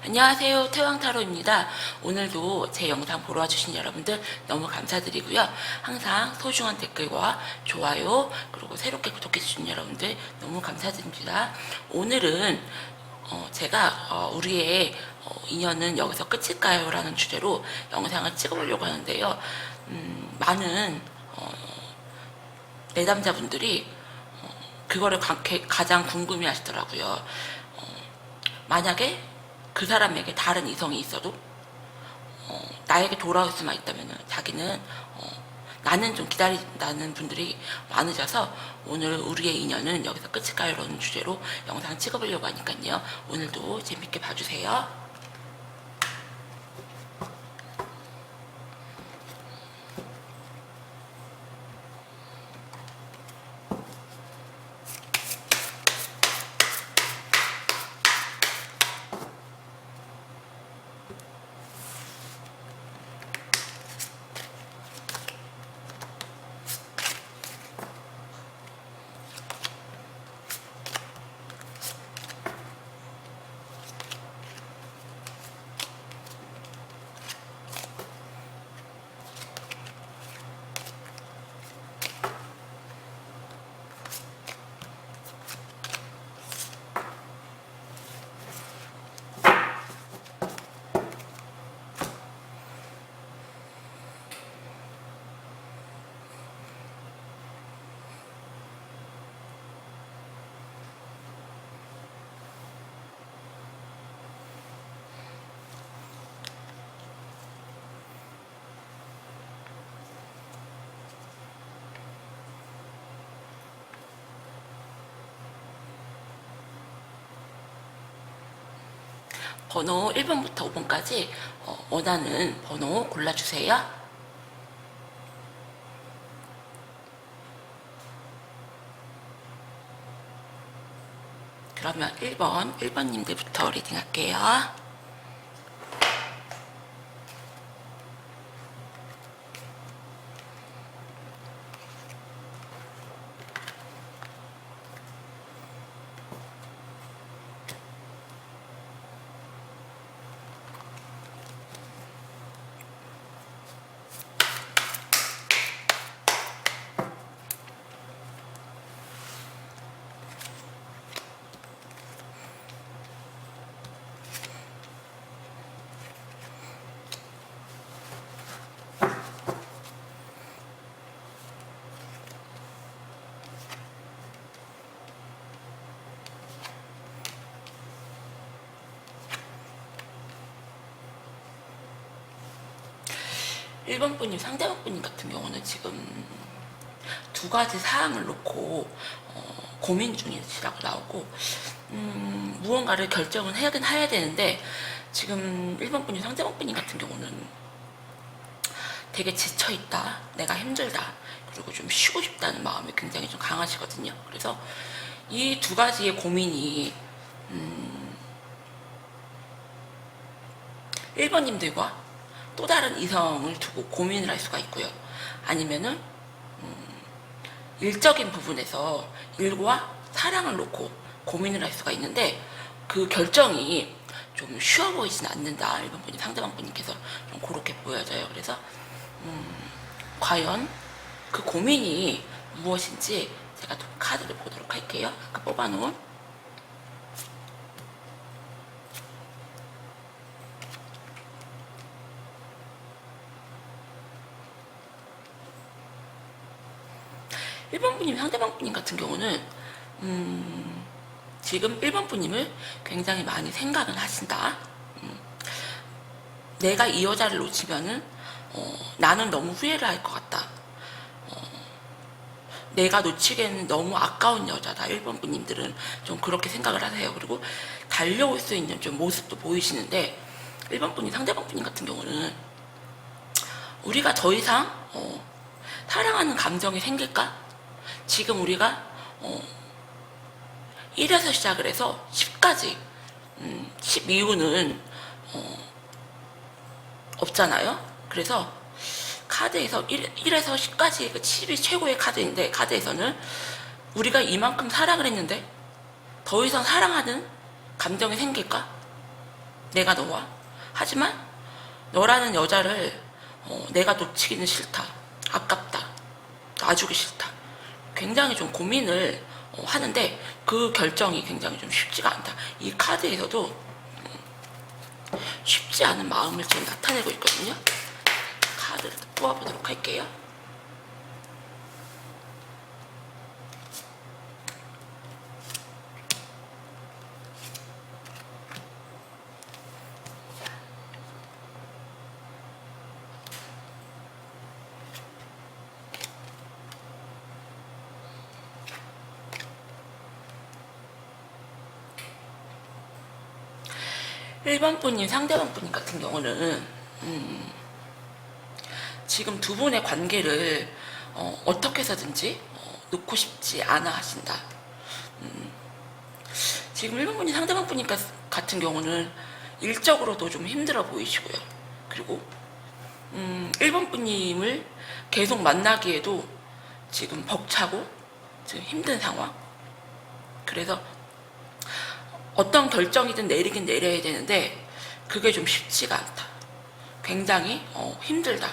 안녕하세요. 태왕타로입니다. 오늘도 제 영상 보러 와주신 여러분들 너무 감사드리고요. 항상 소중한 댓글과 좋아요 그리고 새롭게 구독해주신 여러분들 너무 감사드립니다. 오늘은 제가 우리의 인연은 여기서 끝일까요? 라는 주제로 영상을 찍어보려고 하는데요. 많은 내담자분들이 그거를 가장 궁금해 하시더라고요. 만약에 그 사람에게 다른 이성이 있어도 나에게 돌아올 수만 있다면 자기는 나는 좀 기다린다는 분들이 많으셔서 오늘 우리의 인연은 여기서 끝일까요? 라는 주제로 영상 찍어보려고 하니까요. 오늘도 재밌게 봐주세요. 번호 1번부터 5번까지 원하는 번호 골라주세요. 그러면 1번님들부터 리딩할게요. 일 번 분님, 상대방 분님 같은 경우는 지금 두 가지 사항을 놓고 고민 중이시라고 나오고 무언가를 결정은 해야 되는데 지금 1번 분님, 상대방 분님 같은 경우는 되게 지쳐있다, 내가 힘들다, 그리고 좀 쉬고 싶다는 마음이 굉장히 좀 강하시거든요. 그래서 이 두 가지의 고민이 1번님들과 또 다른 이성을 두고 고민을 할 수가 있고요. 아니면은 일적인 부분에서 일과 사랑을 놓고 고민을 할 수가 있는데 그 결정이 좀 쉬워 보이진 않는다. 1번 분이 상대방 분님께서 좀 그렇게 보여져요. 그래서 과연 그 고민이 무엇인지 제가 또 카드를 보도록 할게요. 아까 뽑아놓은 1번 분님, 상대방 분님 같은 경우는 지금 1번 분님을 굉장히 많이 생각을 하신다. 내가 이 여자를 놓치면은 나는 너무 후회를 할 것 같다. 내가 놓치기에는 너무 아까운 여자다. 1번 분님들은 좀 그렇게 생각을 하세요. 그리고 달려올 수 있는 좀 모습도 보이시는데 1번 분님, 상대방 분님 같은 경우는 우리가 더 이상 사랑하는 감정이 생길까? 지금 우리가 1에서 시작을 해서 10까지 10 이후는 없잖아요. 그래서 카드에서 1에서 10까지 10이 최고의 카드인데 카드에서는 우리가 이만큼 사랑을 했는데 더 이상 사랑하는 감정이 생길까? 내가 너와. 하지만 너라는 여자를 내가 놓치기는 싫다. 아깝다. 놔주기 싫다. 굉장히 좀 고민을 하는데 그 결정이 굉장히 좀 쉽지가 않다. 이 카드에서도 쉽지 않은 마음을 지금 나타내고 있거든요. 카드를 뽑아보도록 할게요. 1번 분님, 상대방 분님 같은 경우는 지금 두 분의 관계를 어떻게 해서든지 놓고 싶지 않아 하신다. 지금 1번 분이 상대방 분님 같은 경우는 일적으로도 좀 힘들어 보이시고요. 그리고 1번 분님을 계속 만나기에도 지금 벅차고 지금 힘든 상황. 그래서 어떤 결정이든 내리긴 내려야 되는데 그게 좀 쉽지가 않다. 굉장히 힘들다.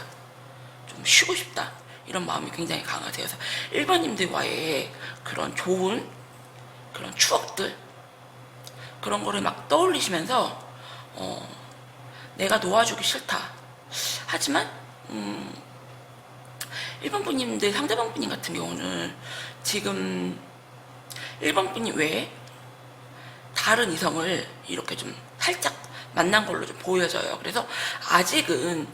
좀 쉬고 싶다. 이런 마음이 굉장히 강하세요. 그래서 1번님들과의 그런 좋은 그런 추억들 그런 거를 막 떠올리시면서 내가 놓아주기 싫다. 하지만 1번 분님들 상대방 분님 같은 경우는 지금 1번 분님 외에 다른 이성을 이렇게 좀 살짝 만난 걸로 좀 보여져요. 그래서 아직은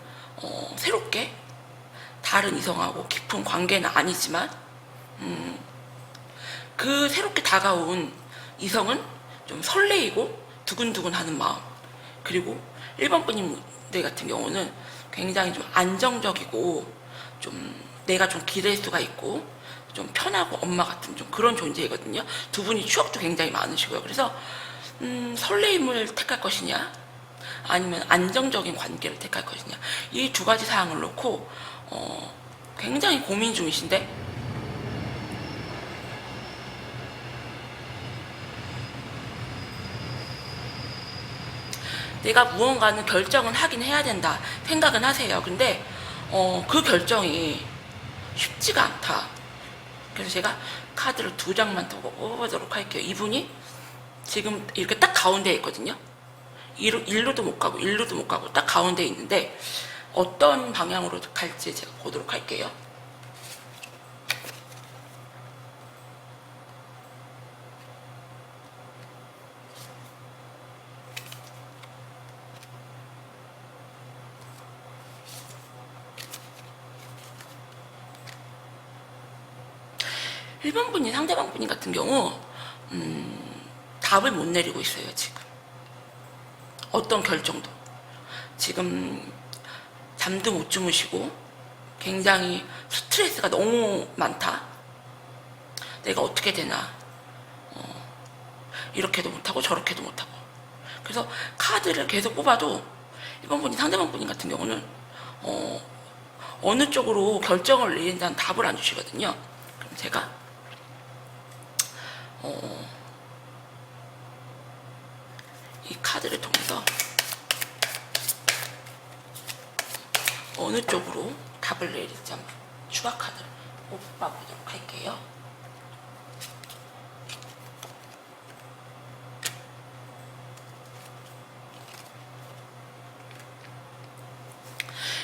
새롭게 다른 이성하고 깊은 관계는 아니지만 그 새롭게 다가온 이성은 좀 설레이고 두근두근하는 마음. 그리고 1번 분들 같은 경우는 굉장히 좀 안정적이고 좀 내가 좀 기댈 수가 있고 좀 편하고 엄마 같은 좀 그런 존재이거든요. 두 분이 추억도 굉장히 많으시고요. 그래서 설레임을 택할 것이냐 아니면 안정적인 관계를 택할 것이냐 이 두 가지 사항을 놓고 굉장히 고민 중이신데 내가 무언가는 결정은 하긴 해야 된다 생각은 하세요. 근데 그 결정이 쉽지가 않다. 그래서 제가 카드를 2장만 더 뽑아보도록 할게요. 이분이 지금 이렇게 딱 가운데에 있거든요. 일로도 못 가고 일로도 못 가고 딱 가운데에 있는데 어떤 방향으로 갈지 제가 보도록 할게요. 일본 분이 상대방 분이 같은 경우 답을 못 내리고 있어요. 지금 어떤 결정도 지금 잠도 못 주무시고 굉장히 스트레스가 너무 많다. 내가 어떻게 되나 이렇게도 못하고 저렇게도 못하고 그래서 카드를 계속 뽑아도 일본 분이 상대방 분이 같은 경우는 어느 쪽으로 결정을 내린다는 답을 안 주시거든요. 그럼 제가 이 카드를 통해서 어느 쪽으로 답을 내릴지 한번 추가 카드를 뽑아보도록 할게요.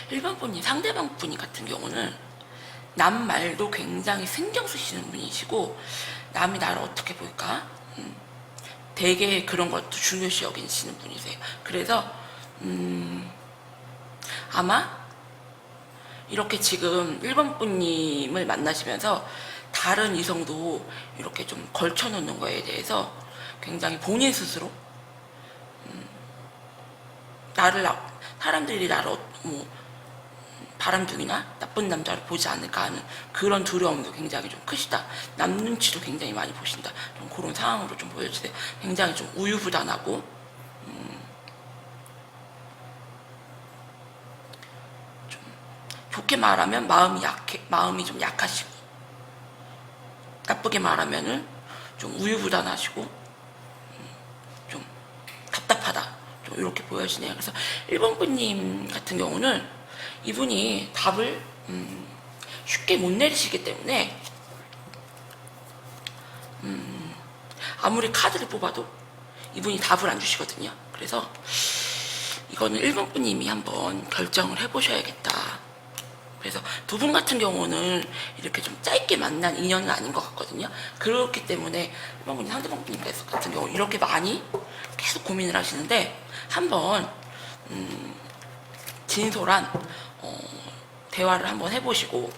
일반 분이 상대방 분이 같은 경우는 남 말도 굉장히 신경 쓰시는 분이시고 남이 나를 어떻게 볼까 되게 그런 것도 중요시 여기시는 분이세요. 그래서 아마 이렇게 지금 1번 분님을 만나시면서 다른 이성도 이렇게 좀 걸쳐놓는 거에 대해서 굉장히 본인 스스로 사람들이 나를 바람둥이나 나쁜 남자를 보지 않을까 하는 그런 두려움도 굉장히 좀 크시다. 남 눈치도 굉장히 많이 보신다. 좀 그런 상황으로 좀 보여주세요. 굉장히 좀 우유부단하고 좀 좋게 말하면 마음이 좀 약하시고 나쁘게 말하면은 좀 우유부단하시고 좀 답답하다. 좀 좀 이렇게 보여지네요. 그래서 1번 분님 같은 경우는 이분이 답을 쉽게 못 내리시기 때문에 아무리 카드를 뽑아도 이분이 답을 안 주시거든요. 그래서 이거는 1번 분님이 한번 결정을 해보셔야겠다. 그래서 두 분 같은 경우는 이렇게 좀 짧게 만난 인연은 아닌 것 같거든요. 그렇기 때문에 1번 분이 상대방 분님 같은 경우 이렇게 많이 계속 고민을 하시는데 한번 진솔한 대화를 한번 해보시고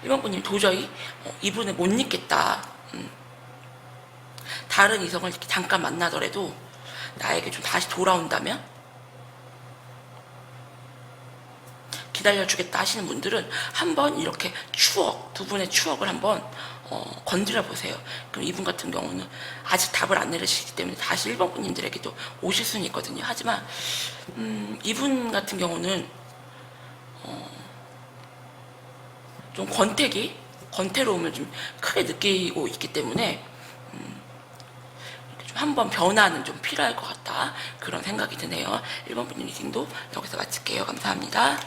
1번 분님 도저히 이분을 못 잊겠다. 다른 이성을 이렇게 잠깐 만나더라도 나에게 좀 다시 돌아온다면 기다려주겠다 하시는 분들은 한번 이렇게 두 분의 추억을 한번 건드려 보세요. 그럼 이분 같은 경우는 아직 답을 안 내리시기 때문에 다시 1번 분님들에게도 오실 수는 있거든요. 하지만 이분 같은 경우는 좀 권태로움을 좀 크게 느끼고 있기 때문에 좀 한번 변화는 좀 필요할 것 같다, 그런 생각이 드네요. 1번 분님 리딩도 여기서 마칠게요. 감사합니다.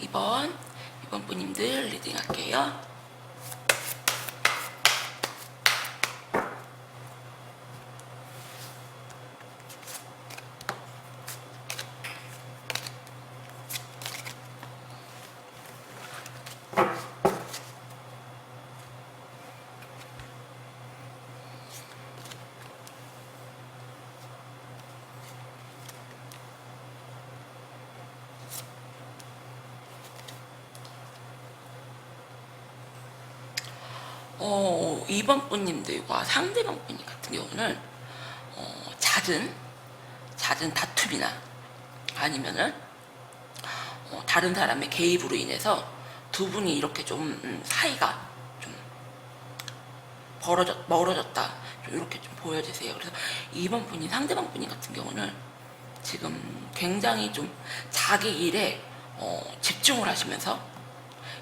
2번 분님들 리딩 할게요. 어, 2번 분님들과 상대방 분님 같은 경우는 잦은 다툼이나 아니면은 다른 사람의 개입으로 인해서 두 분이 이렇게 좀 사이가 좀 멀어졌다, 좀 이렇게 좀 보여지세요. 그래서 2번 분이 상대방 분이 같은 경우는 지금 굉장히 좀 자기 일에 집중을 하시면서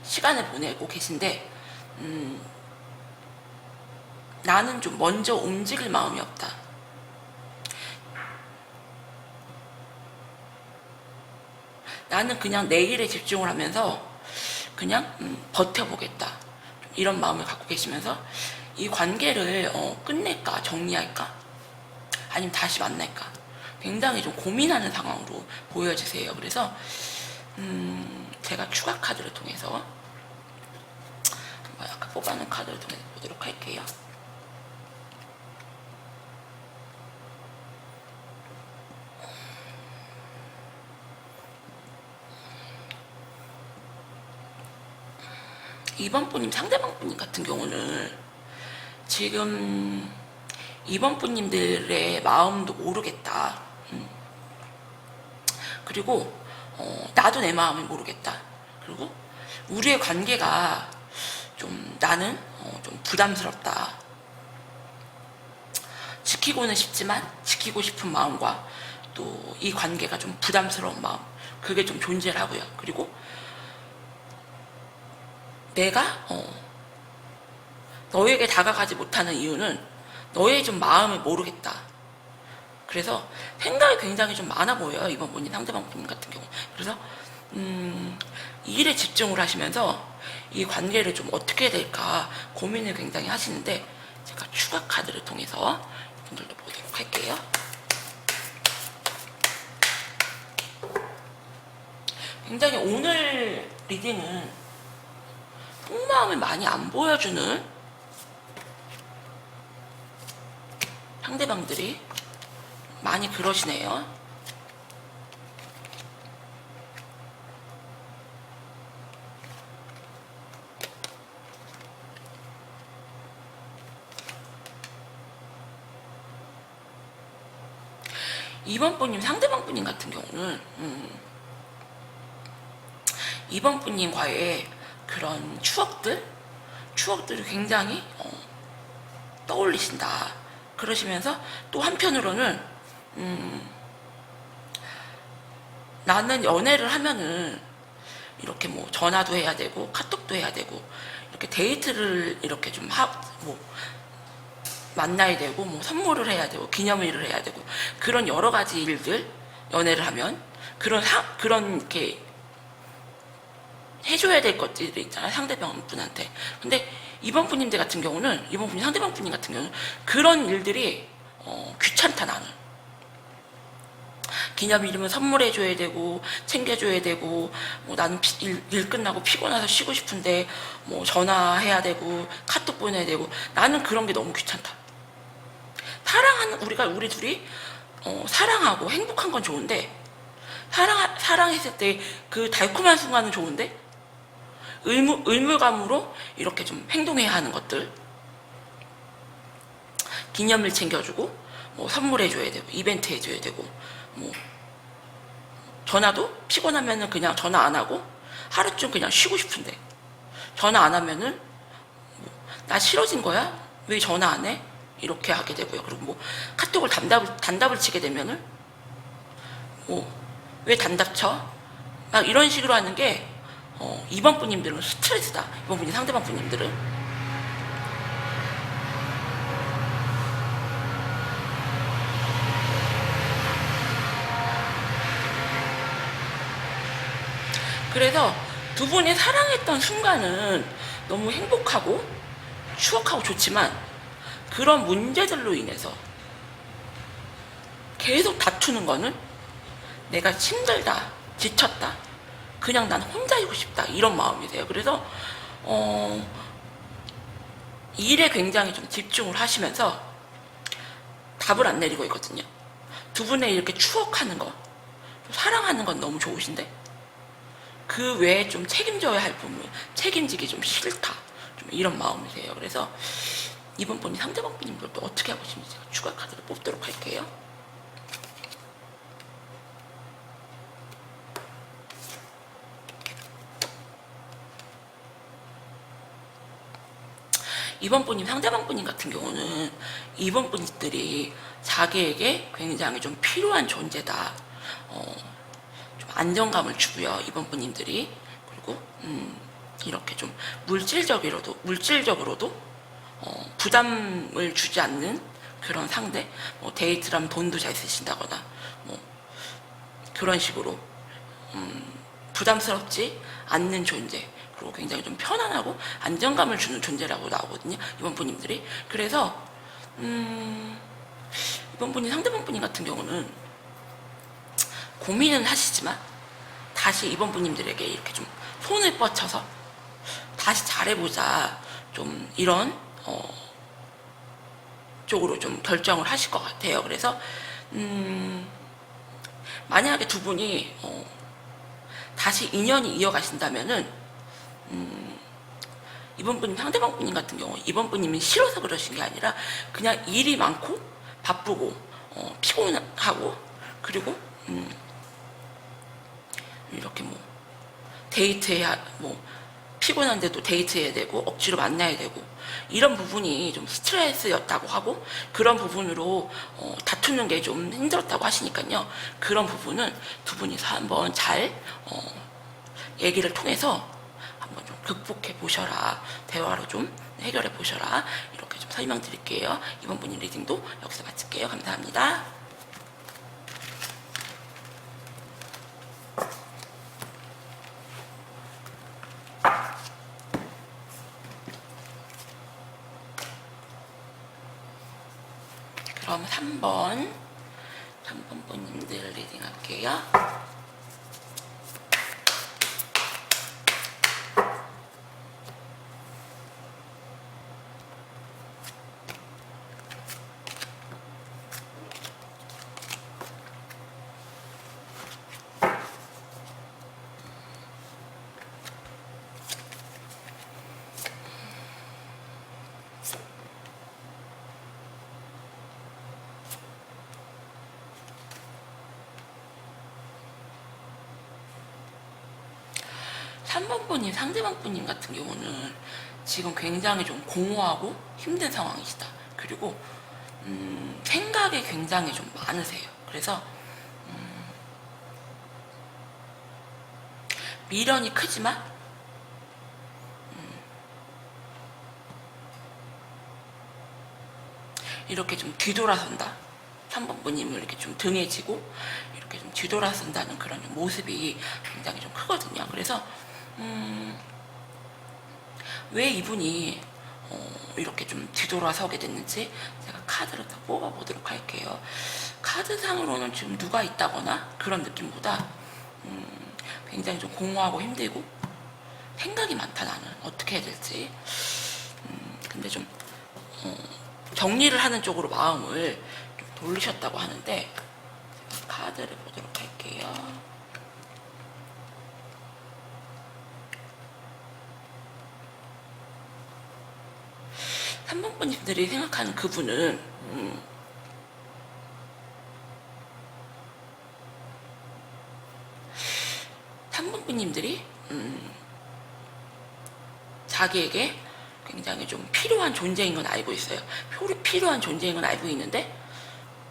시간을 보내고 계신데 나는 좀 먼저 움직일 마음이 없다. 나는 그냥 내 일에 집중을 하면서 그냥 버텨보겠다, 이런 마음을 갖고 계시면서 이 관계를 끝낼까 정리할까 아니면 다시 만날까 굉장히 좀 고민하는 상황으로 보여지세요. 그래서 제가 추가 카드를 통해서 아까 뽑아놓은 카드를 통해서 보도록 할게요. 2번 분님, 상대방 분님 같은 경우는 지금 2번 분님들의 마음도 모르겠다. 그리고 나도 내 마음을 모르겠다. 그리고 우리의 관계가 좀 나는 좀 부담스럽다. 지키고는 싶지만 지키고 싶은 마음과 또 이 관계가 좀 부담스러운 마음, 그게 좀 존재를 하고요. 그리고 내가 너에게 다가가지 못하는 이유는 너의 좀 마음을 모르겠다. 그래서 생각이 굉장히 좀 많아 보여요, 이번 분이 상대방 분 같은 경우. 그래서 이 일에 집중을 하시면서 이 관계를 좀 어떻게 해야 될까 고민을 굉장히 하시는데, 제가 추가 카드를 통해서 이분들도 보도록 할게요. 굉장히 오늘 리딩은 속마음을 많이 안 보여주는 상대방들이 많이 그러시네요. 이번 분님, 상대방 분님 같은 경우는 2번 분님과의 그런 추억들을 굉장히 떠올리신다. 그러시면서 또 한편으로는 나는 연애를 하면은 이렇게 뭐 전화도 해야 되고 카톡도 해야 되고 이렇게 데이트를 이렇게 좀 뭐 만나야 되고 뭐 선물을 해야 되고 기념일을 해야 되고 그런 여러 가지 일들 연애를 하면 그런 이렇게 해줘야 될 것들이 있잖아요, 상대방 분한테. 근데 이번 분님들 같은 경우는, 이번 분이 상대방 분님 같은 경우는 그런 일들이 귀찮다. 나는 기념일이면 선물해줘야 되고 챙겨줘야 되고 뭐 나는 일 끝나고 피곤해서 쉬고 싶은데 뭐 전화해야 되고 카톡 보내야 되고 나는 그런 게 너무 귀찮다. 사랑하는 우리 둘이 사랑하고 행복한 건 좋은데 사랑했을 때 그 달콤한 순간은 좋은데 의무감으로 이렇게 좀 행동해야 하는 것들, 기념일 챙겨주고 뭐 선물해줘야 되고 이벤트 해줘야 되고 뭐 전화도 피곤하면은 그냥 전화 안 하고 하루쯤 그냥 쉬고 싶은데 전화 안 하면은 나 싫어진 거야? 왜 전화 안 해? 이렇게 하게 되고요. 그리고 뭐 카톡을 단답을 치게 되면은 뭐 왜 단답 쳐? 막 이런 식으로 하는 게 이번 분님들은 스트레스다. 이번 분이 상대방 분님들은. 그래서 두 분이 사랑했던 순간은 너무 행복하고 추억하고 좋지만 그런 문제들로 인해서 계속 다투는 거는 내가 힘들다, 지쳤다, 그냥 난 혼자이고 싶다 이런 마음이세요. 그래서 일에 굉장히 좀 집중을 하시면서 답을 안 내리고 있거든요. 두 분의 이렇게 추억하는 거, 사랑하는 건 너무 좋으신데 그 외에 좀 책임져야 할 부분, 책임지기 좀 싫다, 좀 이런 마음이세요. 그래서 이번 분이 상대방 분님들도 어떻게 하고 싶은지 제가 추가 카드를 뽑도록 할게요. 이번 분님, 상대방 분님 같은 경우는 이번 분들이 자기에게 굉장히 좀 필요한 존재다. 좀 안정감을 주고요. 이번 분님들이. 그리고 이렇게 좀 물질적으로도 부담을 주지 않는 그런 상대. 뭐 데이트를 하면 돈도 잘 쓰신다거나 뭐 그런 식으로 부담스럽지 않는 존재. 그리고 굉장히 좀 편안하고 안정감을 주는 존재라고 나오거든요. 이번 분님들이. 그래서 이번 분이 상대방 분님 같은 경우는 고민은 하시지만 다시 이번 분님들에게 이렇게 좀 손을 뻗쳐서 다시 잘해보자, 좀 이런 쪽으로 좀 결정을 하실 것 같아요. 그래서 만약에 두 분이 다시 인연이 이어가신다면은 이번 분님, 상대방 분님 같은 경우 이번 분님이 싫어서 그러신 게 아니라 그냥 일이 많고 바쁘고 피곤하고 그리고 이렇게 뭐 데이트해야 뭐 피곤한데도 데이트해야 되고 억지로 만나야 되고 이런 부분이 좀 스트레스였다고 하고 그런 부분으로 다투는 게 좀 힘들었다고 하시니까요. 그런 부분은 두 분이서 한번 잘 얘기를 통해서 한번 좀 극복해 보셔라, 대화로 좀 해결해 보셔라, 이렇게 좀 설명드릴게요. 이번 분님 리딩도 여기서 마칠게요. 감사합니다. 그럼 3번 분님들 리딩 할게요. 3번 분님, 상대방 분님 같은 경우는 지금 굉장히 좀 공허하고 힘든 상황이시다. 그리고 생각이 굉장히 좀 많으세요. 그래서 미련이 크지만 이렇게 좀 뒤돌아선다. 3번 분님을 이렇게 좀 등에 지고 이렇게 좀 뒤돌아선다는 그런 모습이 굉장히 좀 크거든요. 그래서 왜 이분이 이렇게 좀 뒤돌아서게 됐는지 제가 카드를 더 뽑아보도록 할게요. 카드상으로는 지금 누가 있다거나 그런 느낌보다 굉장히 좀 공허하고 힘들고 생각이 많다. 나는 어떻게 해야 될지. 근데 좀 정리를 하는 쪽으로 마음을 좀 돌리셨다고 하는데 제가 카드를 보도록 할게요. 삼 번 분들이 생각하는 그분은 3번 분님들이 자기에게 굉장히 좀 필요한 존재인 건 알고 있어요. 필요한 존재인 건 알고 있는데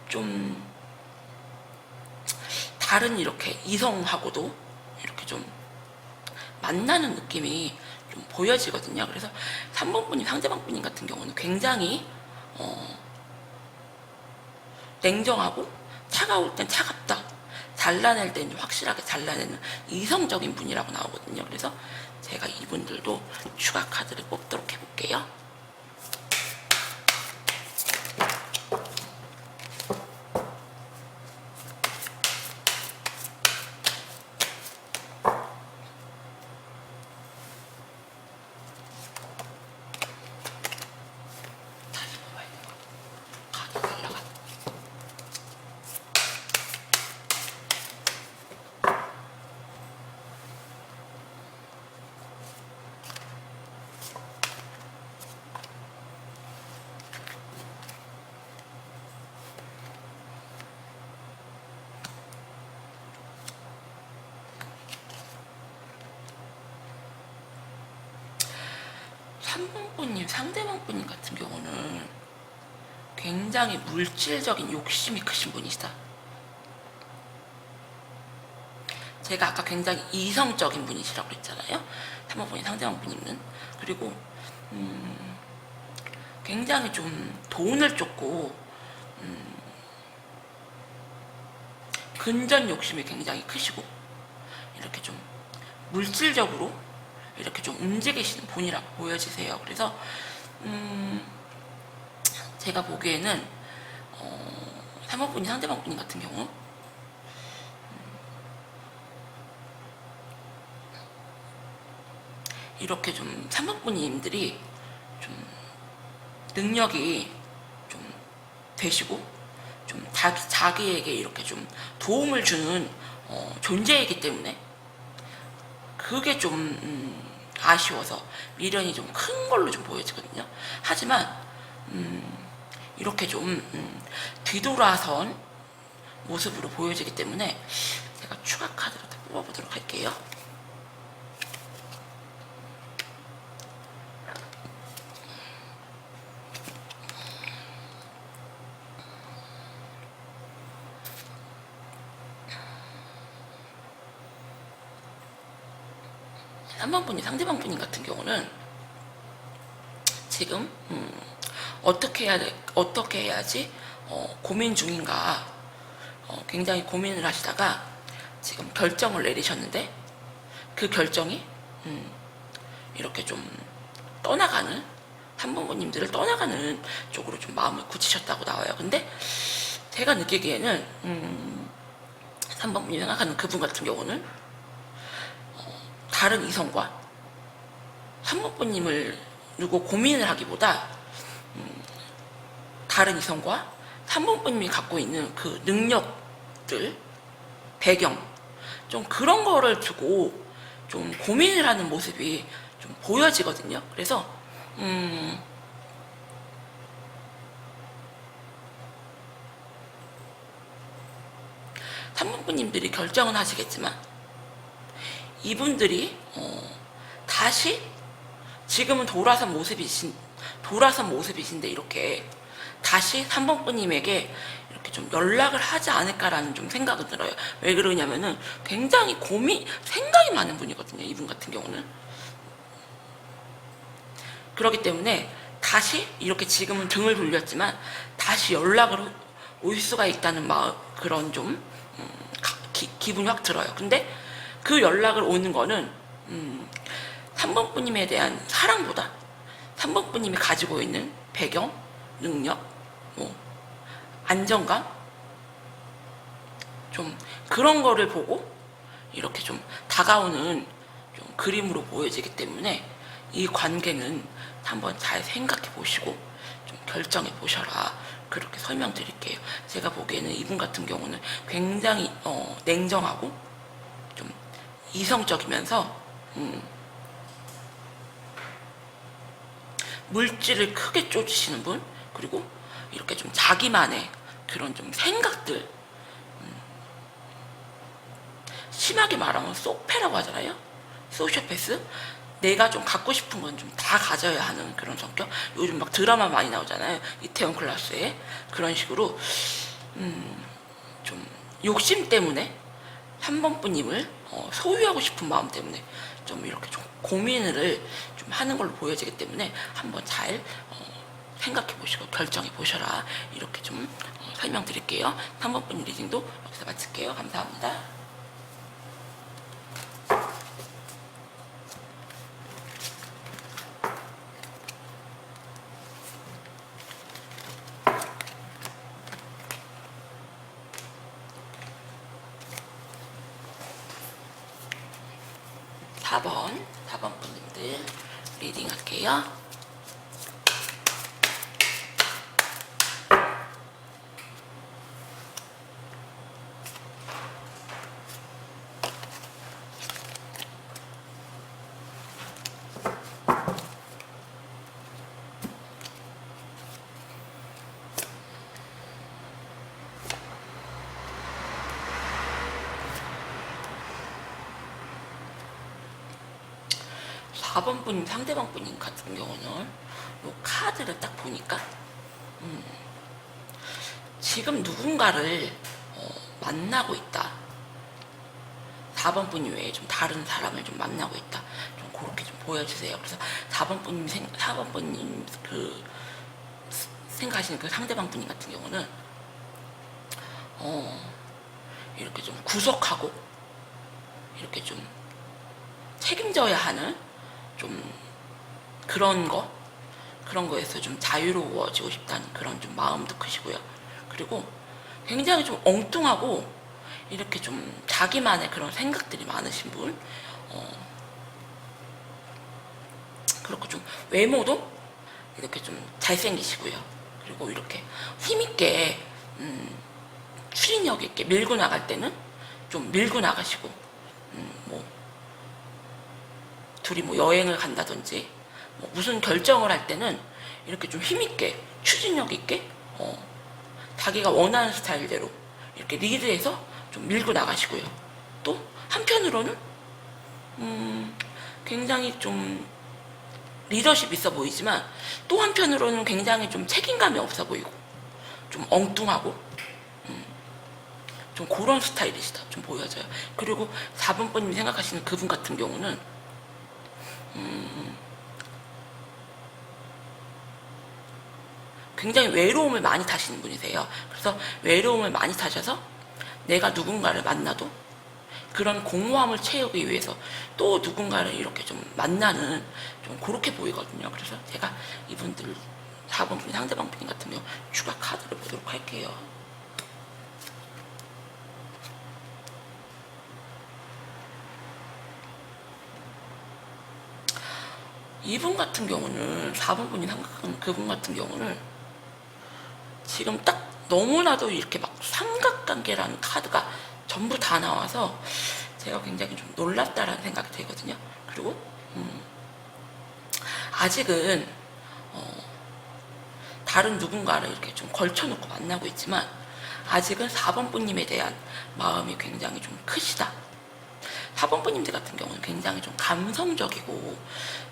좀 다른 이렇게 이성하고도 이렇게 좀 만나는 느낌이 좀 보여지거든요. 그래서 3번 분님, 상대방 분님 같은 경우는 굉장히 냉정하고 차가울 땐 차갑다. 잘라낼 땐 확실하게 잘라내는 이성적인 분이라고 나오거든요. 그래서 제가 이분들도 추가 카드를 뽑도록 해볼게요. 다시 뽑아야 돼요. 카드 날라갔다. 3번 분님, 상대방 분님 같은 경우는 굉장히 물질적인 욕심이 크신 분이시다. 제가 아까 굉장히 이성적인 분이시라고 그랬잖아요. 3번 분이 상대방 분님은. 그리고 굉장히 좀 돈을 쫓고 근전 욕심이 굉장히 크시고 이렇게 좀 물질적으로 이렇게 좀 움직이시는 분이라고 보여지세요. 그래서 제가 보기에는 3번 분이 상대방 분님 같은 경우 이렇게 좀 3번 분님들이 좀 능력이 좀 되시고 좀 자기에게 이렇게 좀 도움을 주는 존재이기 때문에 그게 좀 아쉬워서 미련이 좀 큰 걸로 좀 보여지거든요. 하지만 이렇게 좀 뒤돌아선 모습으로 보여지기 때문에 제가 추가 카드를 더 뽑아보도록 할게요. 한 번 분이 상대방 분인 같은 경우는 지금 어떻게 해야지 고민 중인가 굉장히 고민을 하시다가 지금 결정을 내리셨는데 그 결정이 이렇게 좀 떠나가는 3번 분님들을 떠나가는 쪽으로 좀 마음을 굳히셨다고 나와요. 근데 제가 느끼기에는 3번 분이 생각하는 그분 같은 경우는 다른 이성과 3번 분님을 두고 고민을 하기보다 다른 이성과 3번 분님이 갖고 있는 그 능력들, 배경 좀 그런 거를 두고 좀 고민을 하는 모습이 좀 보여지거든요. 그래서 3번 분님들이 결정은 하시겠지만 이분들이 다시 지금은 돌아선 모습이신데 이렇게 다시 3번 분님에게 이렇게 좀 연락을 하지 않을까라는 좀 생각이 들어요. 왜 그러냐면은 굉장히 생각이 많은 분이거든요. 이분 같은 경우는. 그렇기 때문에 다시 이렇게 지금은 등을 돌렸지만 다시 연락을 올 수가 있다는 그런 좀 기분이 확 들어요. 근데 그 연락을 오는 거는 3번 분님에 대한 사랑보다 3번 분님이 가지고 있는 배경, 능력, 뭐 안정감, 좀 그런 거를 보고 이렇게 좀 다가오는 좀 그림으로 보여지기 때문에 이 관계는 한번 잘 생각해 보시고 좀 결정해 보셔라, 그렇게 설명드릴게요. 제가 보기에는 이분 같은 경우는 굉장히 냉정하고 좀 이성적이면서 물질을 크게 쫓으시는 분, 그리고 이렇게 좀 자기만의 그런 좀 생각들, 심하게 말하면 소패라고 하잖아요. 소시오패스. 내가 좀 갖고 싶은 건 좀 다 가져야 하는 그런 성격. 요즘 막 드라마 많이 나오잖아요. 이태원 클라스에. 그런 식으로 좀 욕심 때문에 3번 분님을 소유하고 싶은 마음 때문에 좀 이렇게 좀 고민을 좀 하는 걸로 보여지기 때문에 한번 잘 생각해 보시고 결정해 보셔라, 이렇게 좀 설명드릴게요. 3번 분 리딩도 여기서 마칠게요. 감사합니다. 4번 분들 리딩 할게요. 4번 분님, 상대방 분님 같은 경우는 이 카드를 딱 보니까 지금 누군가를 만나고 있다. 4번 분이 외에 좀 다른 사람을 좀 만나고 있다. 좀 그렇게 좀 보여주세요. 그래서 4번 분님 그 생각하시는 그 상대방 분님 같은 경우는 이렇게 좀 구속하고 이렇게 좀 책임져야 하는 좀 그런 거에서 좀 자유로워지고 싶다는 그런 좀 마음도 크시고요. 그리고 굉장히 좀 엉뚱하고 이렇게 좀 자기만의 그런 생각들이 많으신 분, 그렇고 좀 외모도 이렇게 좀 잘생기시고요. 그리고 이렇게 힘있게 추진력 있게 밀고 나갈 때는 좀 밀고 나가시고, 뭐 둘이 뭐 여행을 간다든지 뭐 무슨 결정을 할 때는 이렇게 좀 힘있게 추진력 있게 자기가 원하는 스타일대로 이렇게 리드해서 좀 밀고 나가시고요. 또 한편으로는 굉장히 좀 리더십 있어 보이지만 또 한편으로는 굉장히 좀 책임감이 없어 보이고 좀 엉뚱하고 좀 그런 스타일이시다 좀 보여져요. 그리고 4번 번님이 생각하시는 그분 같은 경우는 굉장히 외로움을 많이 타시는 분이세요. 그래서 외로움을 많이 타셔서 내가 누군가를 만나도 그런 공허함을 채우기 위해서 또 누군가를 이렇게 좀 만나는 좀 그렇게 보이거든요. 그래서 제가 이분들 4번 분 상대방 분 같은 경우 추가 카드를 보도록 할게요. 이분 같은 경우는 4번 분이 생각하는 그분 같은 경우는 지금 딱 너무나도 이렇게 막 삼각관계라는 카드가 전부 다 나와서 제가 굉장히 좀 놀랍다라는 생각이 들거든요. 그리고 아직은 다른 누군가를 이렇게 좀 걸쳐놓고 만나고 있지만 아직은 4번 분님에 대한 마음이 굉장히 좀 크시다. 4번 분님들 같은 경우는 굉장히 좀 감성적이고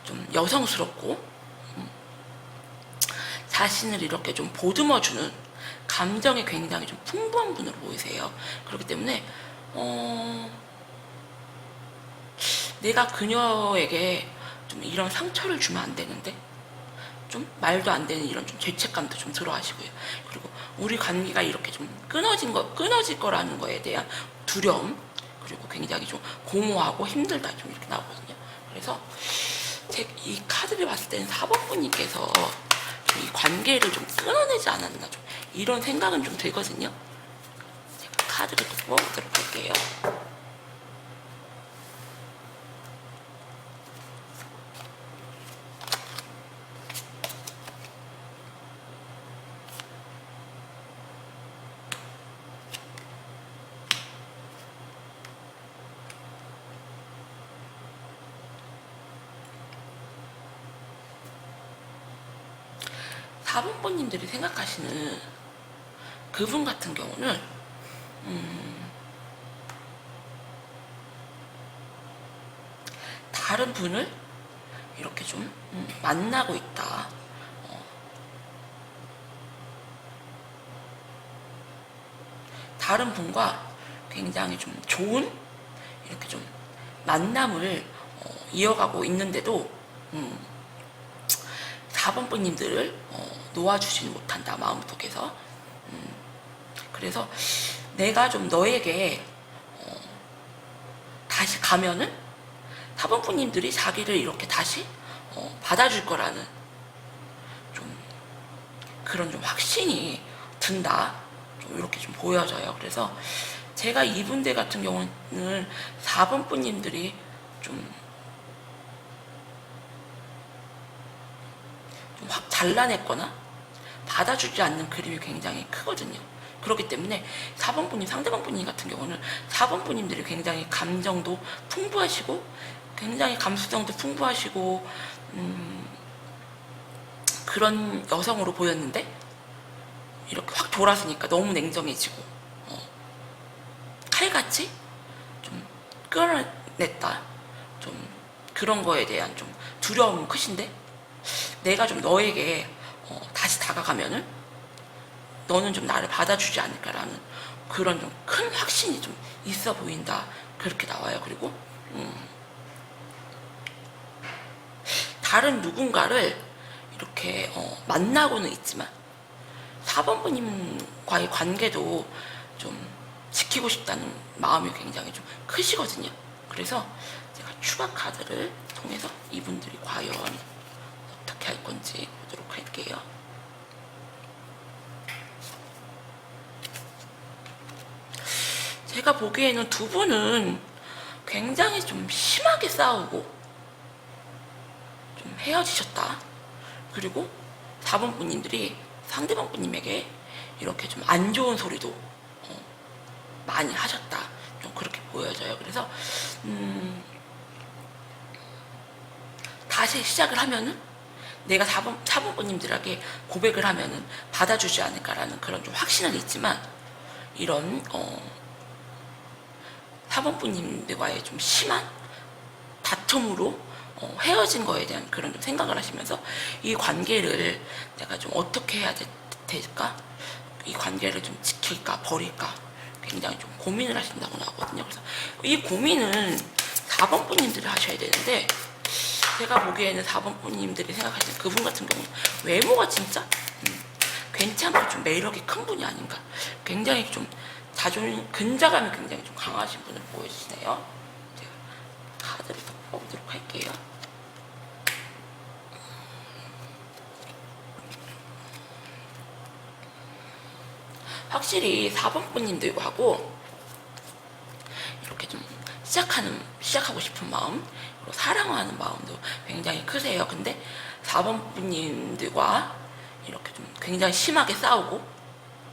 좀 여성스럽고 자신을 이렇게 좀 보듬어주는 감정이 굉장히 좀 풍부한 분으로 보이세요. 그렇기 때문에 내가 그녀에게 좀 이런 상처를 주면 안 되는데, 좀 말도 안 되는 이런 좀 죄책감도 좀 들어 하시고요. 그리고 우리 관계가 이렇게 좀 끊어질 거라는 거에 대한 두려움, 그리고 굉장히 좀 공허하고 힘들다, 좀 이렇게 나오거든요. 그래서 이 카드를 봤을 때는 4번 분님께서 이 관계를 좀 끊어내지 않았나, 좀 이런 생각은 좀 들거든요. 제가 카드를 또 뽑아보도록 할게요. 4번님들이 생각하시는 그분 같은 경우는 다른 분을 이렇게 좀 만나고 있다. 다른 분과 굉장히 좀 좋은 이렇게 좀 만남을 이어가고 있는데도 4번 분님들을 놓아주지는 못한다, 마음속에서. 그래서 내가 좀 너에게 다시 가면은 4번 분님들이 자기를 이렇게 다시 받아줄 거라는 좀 그런 좀 확신이 든다, 좀 이렇게 좀 보여져요. 그래서 제가 이분들 같은 경우는 4번 분님들이 좀 확 잘라냈거나 받아주지 않는 그림이 굉장히 크거든요. 그렇기 때문에 4번 분님, 상대방 분님 같은 경우는 4번 분님들이 굉장히 감정도 풍부하시고 굉장히 감수성도 풍부하시고 그런 여성으로 보였는데 이렇게 확 돌아서니까 너무 냉정해지고 칼같이 좀 끌어냈다, 좀 그런 거에 대한 좀 두려움은 크신데, 내가 좀 너에게 다시 다가가면은 너는 좀 나를 받아주지 않을까라는 그런 좀 큰 확신이 좀 있어 보인다, 그렇게 나와요. 그리고 다른 누군가를 이렇게 만나고는 있지만 4번 분님과의 관계도 좀 지키고 싶다는 마음이 굉장히 좀 크시거든요. 그래서 제가 추가 카드를 통해서 이분들이 과연 어떻게 할 건지 보도록 할게요. 제가 보기에는 두 분은 굉장히 좀 심하게 싸우고 좀 헤어지셨다. 그리고 4번 분님들이 상대방 분님에게 이렇게 좀 안 좋은 소리도 많이 하셨다, 좀 그렇게 보여져요. 그래서 다시 시작을 하면은 내가 4번 분님들에게 고백을 하면은 받아주지 않을까라는 그런 좀 확신은 있지만, 이런 4번 분님들과의 좀 심한 다툼으로 헤어진 거에 대한 그런 좀 생각을 하시면서 이 관계를 내가 좀 어떻게 해야 될까, 이 관계를 좀 지킬까 버릴까 굉장히 좀 고민을 하신다고 나오거든요. 그래서 이 고민은 4번 분님들이 하셔야 되는데, 제가 보기에는 4번 분님들이 생각하시는 그분 같은 경우는 외모가 진짜 괜찮고 좀 매력이 큰 분이 아닌가, 굉장히 좀 근자감이 굉장히 좀 강하신 분을 보여주시네요. 제가 카드를 더 뽑도록 할게요. 확실히 4번 분님들하고 이렇게 좀 시작하고 싶은 마음, 그리고 사랑하는 마음도 굉장히 크세요. 근데 4번 분님들과 이렇게 좀 굉장히 심하게 싸우고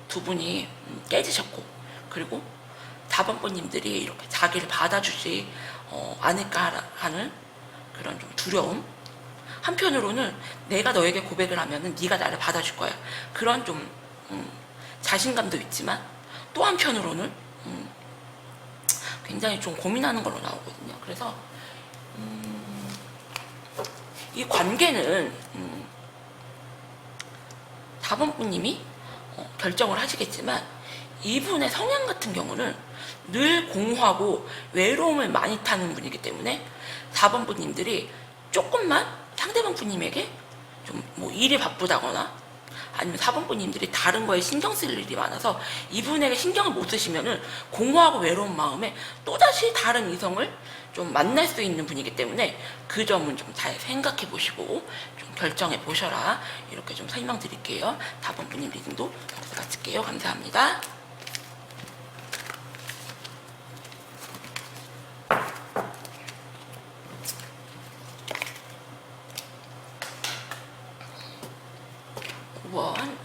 두 분이 깨지셨고, 그리고 4번 분님들이 이렇게 자기를 받아주지 않을까 하는 그런 좀 두려움, 한편으로는 내가 너에게 고백을 하면은 네가 나를 받아줄 거야, 그런 좀 자신감도 있지만, 또 한편으로는 굉장히 좀 고민하는 걸로 나오거든요. 그래서 이 관계는 4번 분님이 결정을 하시겠지만 이분의 성향 같은 경우는 늘 공허하고 외로움을 많이 타는 분이기 때문에 4번 분님들이 조금만 상대방 분님에게 좀 뭐 일이 바쁘다거나 아니면 4번 분님들이 다른 거에 신경 쓸 일이 많아서 이분에게 신경을 못 쓰시면은 공허하고 외로운 마음에 또다시 다른 이성을 좀 만날 수 있는 분이기 때문에 그 점은 좀 잘 생각해 보시고 좀 결정해 보셔라. 이렇게 좀 설명드릴게요. 4번 분님 리딩도 여기서 마칠게요. 감사합니다.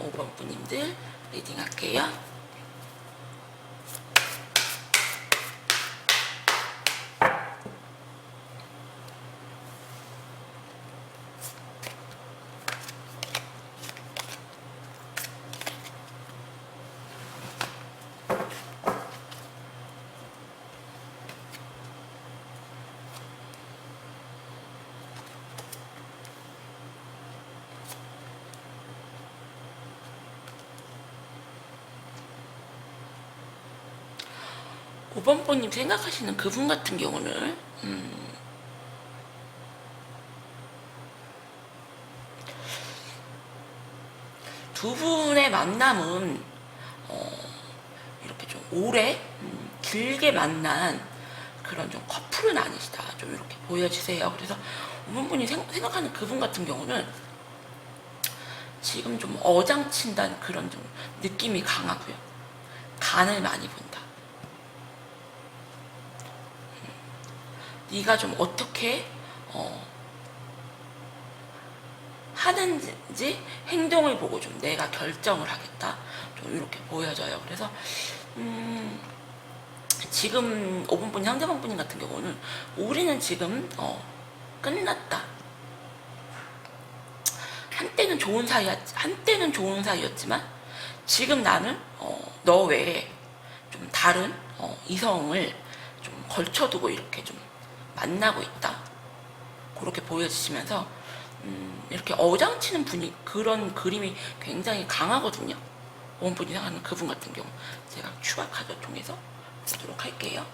5번 분님들 리딩 할게요. 5번 번님 생각하시는 그분 같은 경우는 두 분의 만남은 이렇게 좀 오래 길게 만난 그런 좀 커플은 아니시다. 좀 이렇게 보여주세요. 그래서 5번 분이 생각하는 그분 같은 경우는 지금 좀 어장친다는 그런 좀 느낌이 강하고요. 간을 많이 본다. 네가 좀 어떻게 하는지 행동을 보고 좀 내가 결정을 하겠다. 좀 이렇게 보여져요. 그래서 지금 5번 분이 상대방 분인 같은 경우는 우리는 지금 끝났다. 한때는 좋은 사이였지만 지금 나는 너 외에 좀 다른 이성을 좀 걸쳐두고 이렇게 좀 만나고 있다. 그렇게 보여지시면서 이렇게 어장치는 분이 그런 그림이 굉장히 강하거든요. 원분이 생각하는 그분 같은 경우 제가 추가 카드 통해서 보도록 할게요.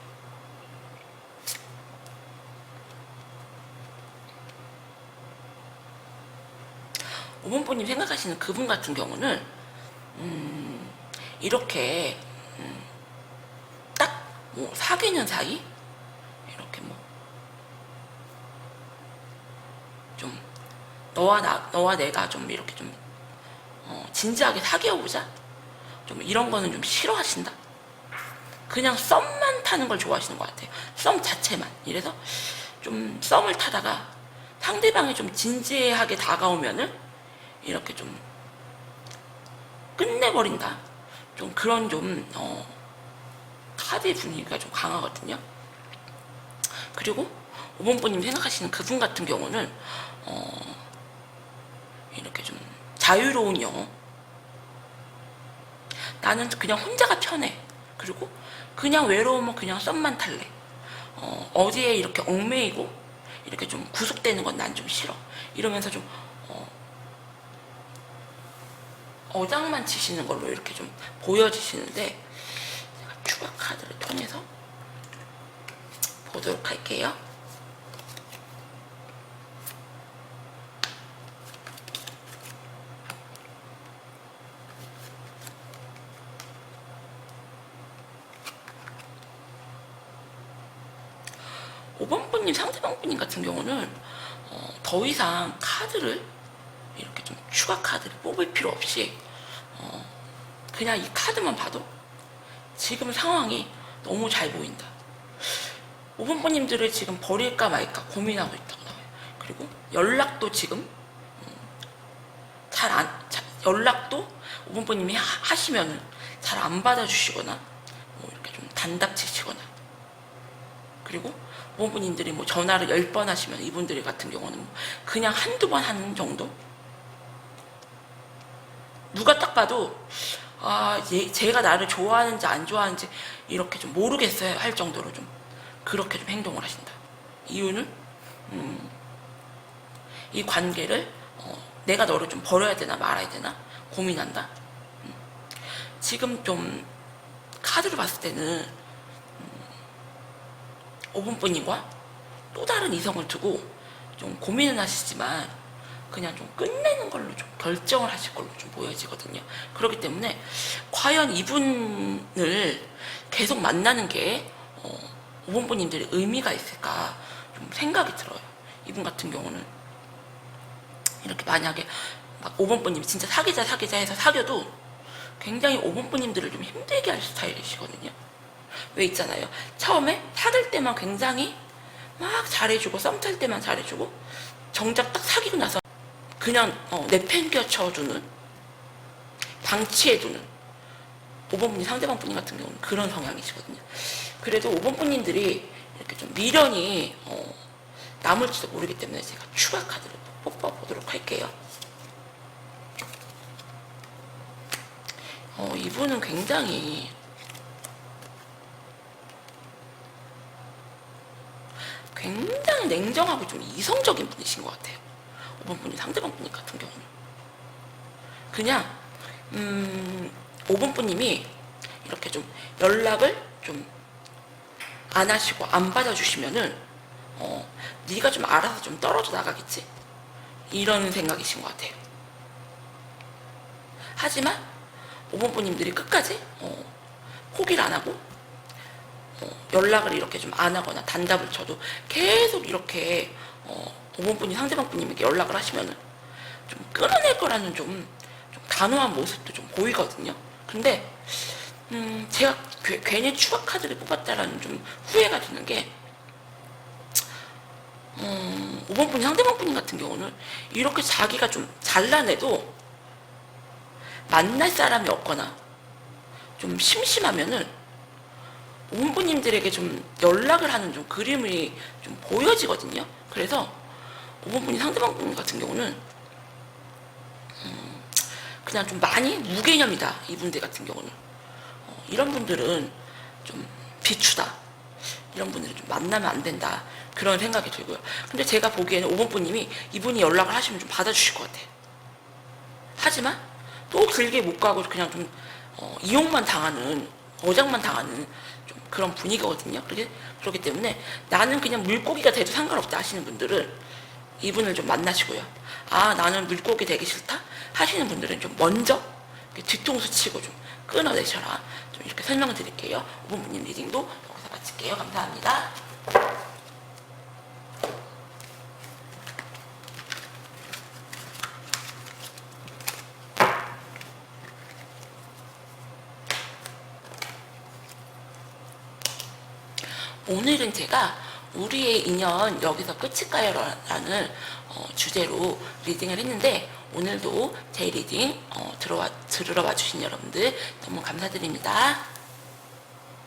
오번분님 생각하시는 그분 같은 경우는 이렇게 딱 뭐 사귀는 사이 이렇게 뭐 좀 너와 내가 좀 이렇게 좀 진지하게 사귀어보자. 좀 이런 거는 좀 싫어하신다. 그냥 썸만 타는 걸 좋아하시는 것 같아요. 썸 자체만. 이래서 좀 썸을 타다가 상대방이 좀 진지하게 다가오면은 이렇게 좀 끝내버린다. 좀 그런 좀 카드의 분위기가 좀 강하거든요. 그리고 5번분님 생각하시는 그분 같은 경우는 이렇게 좀 자유로운 영어. 나는 그냥 혼자가 편해. 그리고 그냥 외로우면 그냥 썸만 탈래. 어디에 이렇게 얽매이고 이렇게 좀 구속되는 건 난 좀 싫어. 이러면서 좀 어장만 치시는 걸로 이렇게 좀 보여지시는데 제가 추가 카드를 통해서 보도록 할게요. 오번분님 상대방 분님 같은 경우는 더 이상 카드를 이렇게 좀 추가 카드를 뽑을 필요 없이 그냥 이 카드만 봐도 지금 상황이 너무 잘 보인다. 5번분님들을 지금 버릴까 말까 고민하고 있다고 나와요. 그리고 연락도 지금 연락도 5번분님이 하시면은 잘 안 받아주시거나 뭐 이렇게 좀 단답치시거나 그리고 5번분님들이 뭐 전화를 10번 하시면 이분들 같은 경우는 뭐 그냥 한두 번 하는 정도? 누가 딱 봐도 제가 나를 좋아하는지 안 좋아하는지 이렇게 좀 모르겠어요 할 정도로 좀 그렇게 좀 행동을 하신다. 이유는 이 관계를 내가 너를 좀 버려야 되나 말아야 되나 고민한다. 지금 좀 카드로 봤을 때는 5번분님과 또 다른 이성을 두고 좀 고민은 하시지만 그냥 좀 끝내는 걸로 좀 결정을 하실 걸로 좀 보여지거든요. 그렇기 때문에 과연 이분을 계속 만나는 게 5번분님들의 의미가 있을까 좀 생각이 들어요. 이분 같은 경우는 이렇게 만약에 막 5번분님이 진짜 사귀자 해서 사귀어도 굉장히 5번분님들을 좀 힘들게 할 스타일이시거든요. 왜 있잖아요. 처음에 사귈 때만 굉장히 막 잘해주고 썸 탈 때만 잘해주고 정작 딱 사귀고 나서 그냥 내팽겨쳐주는 방치해두는 5번분님 상대방 분님 같은 경우는 그런 성향이시거든요. 그래도 5번분님들이 이렇게 좀 미련이 남을지도 모르기 때문에 제가 추가 카드를 뽑아보도록 할게요. 이분은 굉장히 냉정하고 좀 이성적인 분이신 것 같아요. 5번 분이 상대방 분 같은 경우는 그냥 5번 분님이 이렇게 좀 연락을 좀 안 하시고 안 받아주시면은 네가 좀 알아서 좀 떨어져 나가겠지 이런 생각이신 것 같아요. 하지만 5번 분님들이 끝까지 포기를 안 하고 연락을 이렇게 좀 안 하거나 단답을 쳐도 계속 이렇게 5번 분이 상대방 분님에게 연락을 하시면은 좀 끊어낼 거라는 좀 단호한 모습도 좀 보이거든요. 근데 제가 괜히 추가 카드를 뽑았다라는 좀 후회가 드는 게 5번 분이 상대방 분님 같은 경우는 이렇게 자기가 좀 잘라내도 만날 사람이 없거나 좀 심심하면은 5번 분님들에게 좀 연락을 하는 좀 그림이 좀 보여지거든요. 그래서 5번 분이 상대방 분 같은 경우는 그냥 좀 많이 무개념이다. 이분들 같은 경우는 이런 분들은 좀 비추다. 이런 분들은 좀 만나면 안 된다. 그런 생각이 들고요. 근데 제가 보기에는 5번 분님이 이분이 연락을 하시면 좀 받아주실 것 같아요. 하지만 또 길게 못 가고 그냥 좀 이용만 당하는 어장만 당하는 좀 그런 분위기거든요. 그렇기 때문에 나는 그냥 물고기가 돼도 상관없다 하시는 분들은 이분을 좀 만나시고요. 아, 나는 물고기 되기 싫다 하시는 분들은 좀 먼저 뒤통수 치고 좀 끊어내셔라. 좀 이렇게 설명을 드릴게요. 5분 분님 리딩도 여기서 마칠게요. 감사합니다. 오늘은 제가 우리의 인연 여기서 끝일까요? 라는 주제로 리딩을 했는데 오늘도 제 리딩 들으러 와주신 여러분들 너무 감사드립니다.